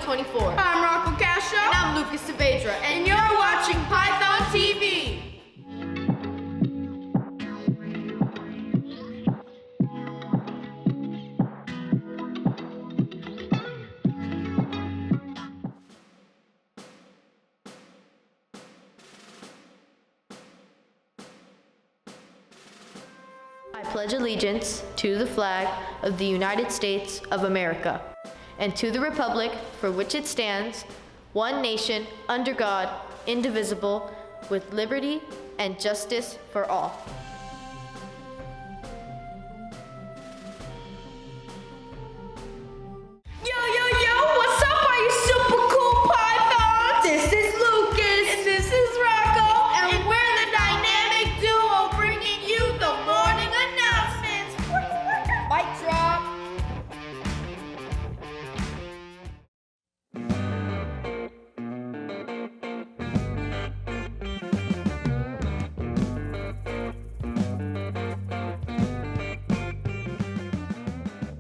2024. I'm Rocco Castro. And I'm Lucas Saavedra. And you're watching Python TV. I pledge allegiance to the flag of the United States of America and to the republic for which it stands, one nation, under God, indivisible, with liberty and justice for all. Yo, what's up, all you super cool Pythons? This is Lucas. And this is Rocco. And we're the dynamic duo bringing you the morning announcements. Mic drop.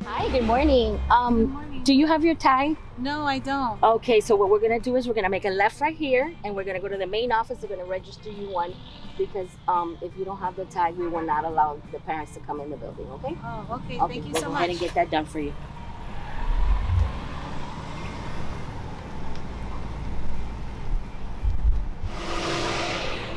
Hi, good morning. Do you have your tag? No, I don't. Okay, so what we're gonna do is we're gonna make a left right here, and we're gonna go to the main office. We're gonna register you one, because if you don't have the tag, we will not allow the parents to come in the building. Okay? Oh, okay. Okay, Thank you we'll so go much. ahead and get that done for you.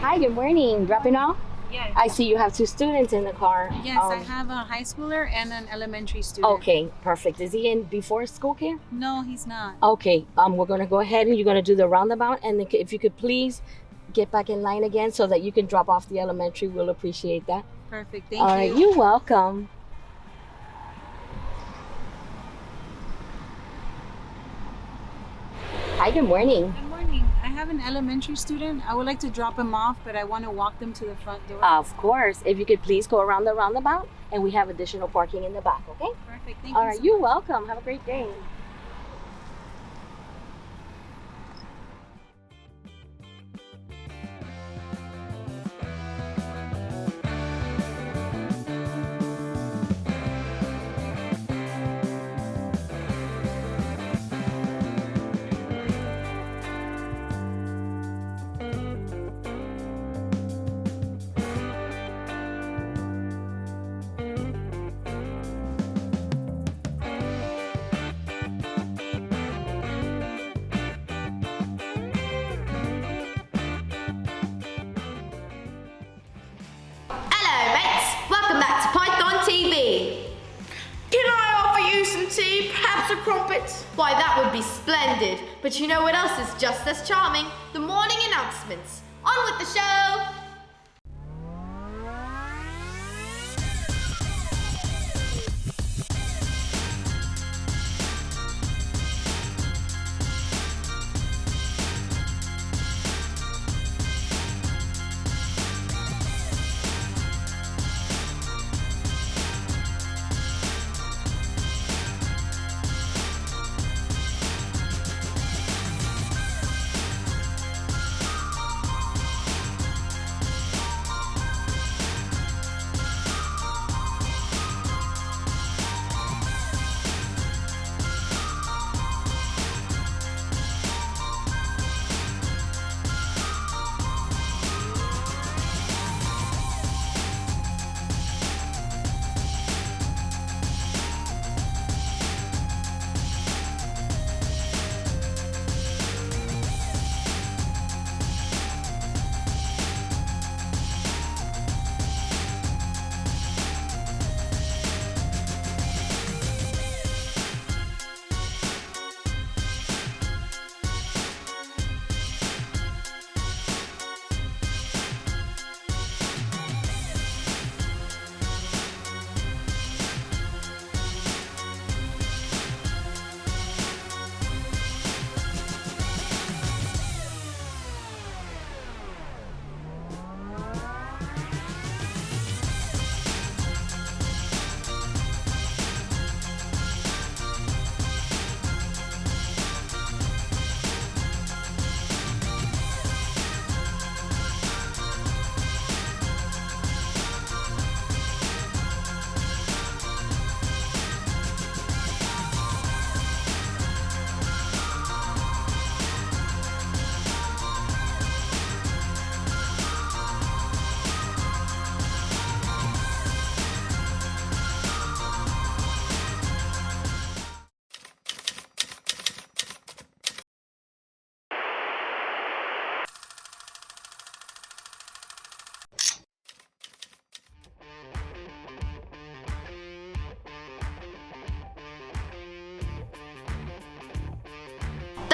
Hi, good morning. Dropping off? Yes. I see you have two students in the car. Yes, I have a high schooler and an elementary student. Okay, perfect. Is he in before school care? No, he's not. Okay, we're gonna go ahead and you're gonna do the roundabout, and then if you could please get back in line again so that you can drop off the elementary, we'll appreciate that. Perfect. Thank All you. right, you're welcome. Hi, good morning. Good morning. I have an elementary student. I would like to drop him off, but I want to walk them to the front door. Of course, if you could please go around the roundabout, and we have additional parking in the back, okay? Perfect. Thank All you. right, so you're much. welcome. Have a great day. Hello, mates. Welcome back to Python TV. Can I offer you some tea? Perhaps a crumpet? Why, that would be splendid. But you know what else is just as charming? The morning announcements. On with the show.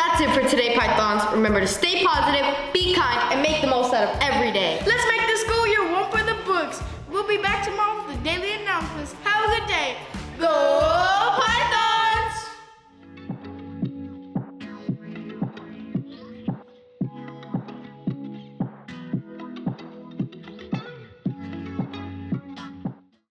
That's it for today, Pythons. Remember to stay positive, be kind, and make the most out of every day. Let's make the school year one for the books. We'll be back tomorrow with the daily announcements. Have a good day. Go